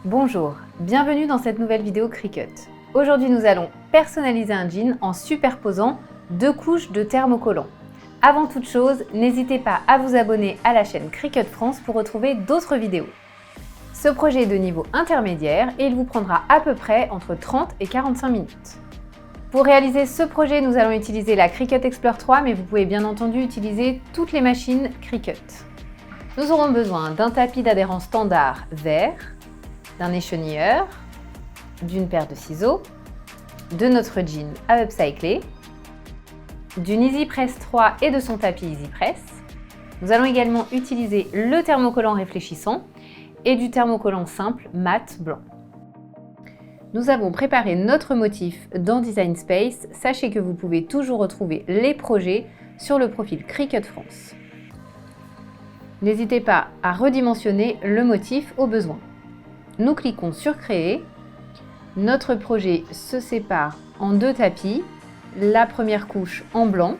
Bonjour, bienvenue dans cette nouvelle vidéo Cricut. Aujourd'hui nous allons personnaliser un jean en superposant 2 couches de thermocollants. Avant toute chose, n'hésitez pas à vous abonner à la chaîne Cricut France pour retrouver d'autres vidéos. Ce projet est de niveau intermédiaire et il vous prendra à peu près entre 30 et 45 minutes. Pour réaliser ce projet, nous allons utiliser la Cricut Explore 3, mais vous pouvez bien entendu utiliser toutes les machines Cricut. Nous aurons besoin d'un tapis d'adhérence standard vert, d'un échenilleur, d'une paire de ciseaux, de notre jean à upcycler, d'une EasyPress 3 et de son tapis EasyPress. Nous allons également utiliser le thermocollant réfléchissant et du thermocollant simple mat blanc. Nous avons préparé notre motif dans Design Space. Sachez que vous pouvez toujours retrouver les projets sur le profil Cricut France. N'hésitez pas à redimensionner le motif au besoin. Nous cliquons sur Créer. Notre projet se sépare en 2 tapis, la première couche en blanc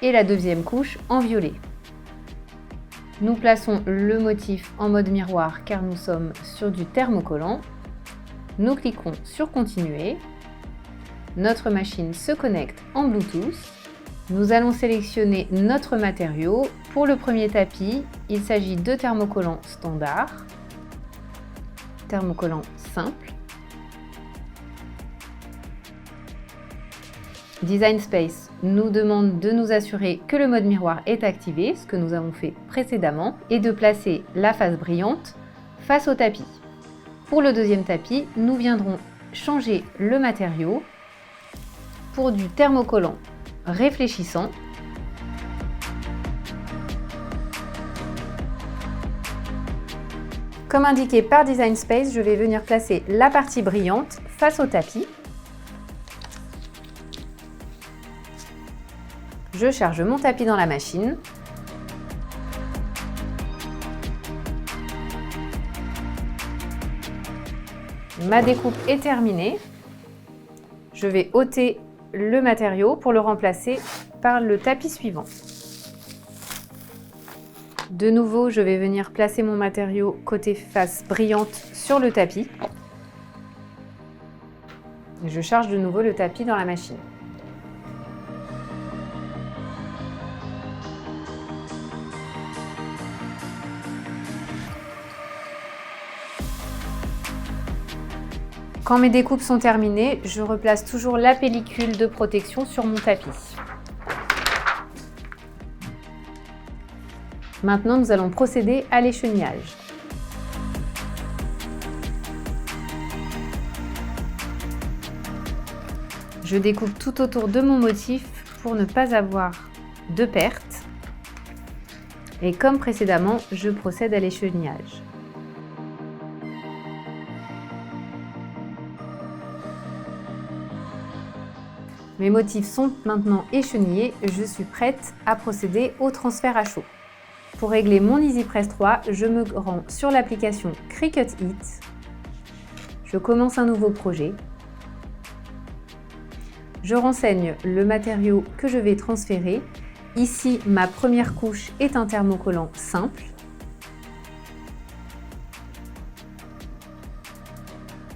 et la deuxième couche en violet. Nous plaçons le motif en mode miroir car nous sommes sur du thermocollant. Nous cliquons sur Continuer. Notre machine se connecte en Bluetooth. Nous allons sélectionner notre matériau. Pour le premier tapis, il s'agit de thermocollant standard, thermocollant simple. Design Space nous demande de nous assurer que le mode miroir est activé, ce que nous avons fait précédemment, et de placer la face brillante face au tapis. Pour le deuxième tapis, nous viendrons changer le matériau pour du thermocollant réfléchissant. Comme indiqué par Design Space, je vais venir placer la partie brillante face au tapis. Je charge mon tapis dans la machine. Ma découpe est terminée. Je vais ôter le matériau pour le remplacer par le tapis suivant. De nouveau, je vais venir placer mon matériau côté face brillante sur le tapis. Je charge de nouveau le tapis dans la machine. Quand mes découpes sont terminées, je replace toujours la pellicule de protection sur mon tapis. Maintenant, nous allons procéder à l'échenillage. Je découpe tout autour de mon motif pour ne pas avoir de perte. Et comme précédemment, je procède à l'échenillage. Mes motifs sont maintenant échenillés, je suis prête à procéder au transfert à chaud. Pour régler mon EasyPress 3, je me rends sur l'application Cricut It. Je commence un nouveau projet. Je renseigne le matériau que je vais transférer. Ici, ma première couche est un thermocollant simple.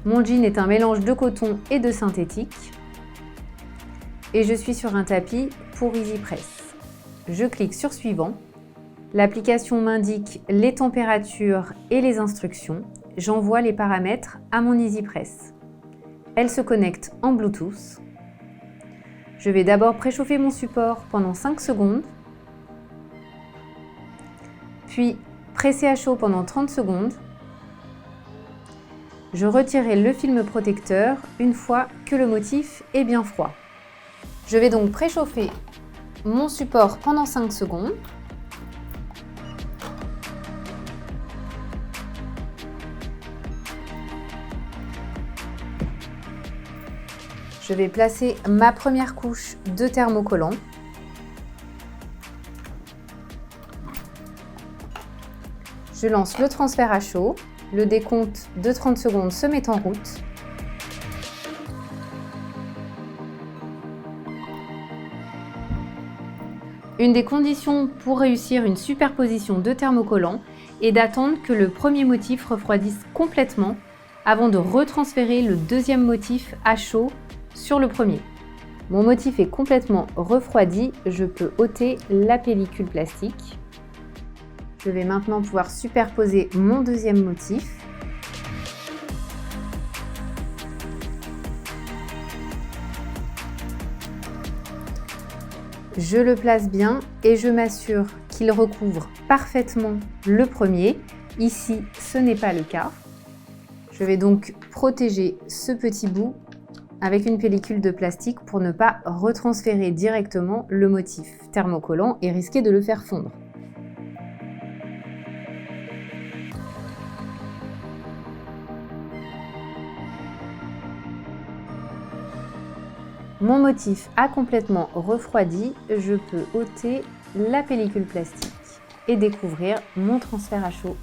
Mon jean est un mélange de coton et de synthétique. Et je suis sur un tapis pour EasyPress. Je clique sur Suivant. L'application m'indique les températures et les instructions. J'envoie les paramètres à mon EasyPress. Elle se connecte en Bluetooth. Je vais d'abord préchauffer mon support pendant 5 secondes, puis presser à chaud pendant 30 secondes. Je retirerai le film protecteur une fois que le motif est bien froid. Je vais donc préchauffer mon support pendant 5 secondes. Je vais placer ma première couche de thermocollant. Je lance le transfert à chaud. Le décompte de 30 secondes se met en route. Une des conditions pour réussir une superposition de thermocollants est d'attendre que le premier motif refroidisse complètement avant de retransférer le deuxième motif à chaud sur le premier. Mon motif est complètement refroidi, je peux ôter la pellicule plastique. Je vais maintenant pouvoir superposer mon deuxième motif. Je le place bien et je m'assure qu'il recouvre parfaitement le premier. Ici, ce n'est pas le cas. Je vais donc protéger ce petit bout avec une pellicule de plastique pour ne pas retransférer directement le motif thermocollant et risquer de le faire fondre. Mon motif a complètement refroidi, je peux ôter la pellicule plastique et découvrir mon transfert à chaud.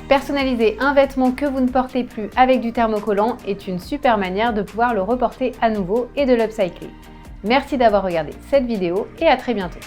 Personnaliser un vêtement que vous ne portez plus avec du thermocollant est une super manière de pouvoir le reporter à nouveau et de l'upcycler. Merci d'avoir regardé cette vidéo et à très bientôt.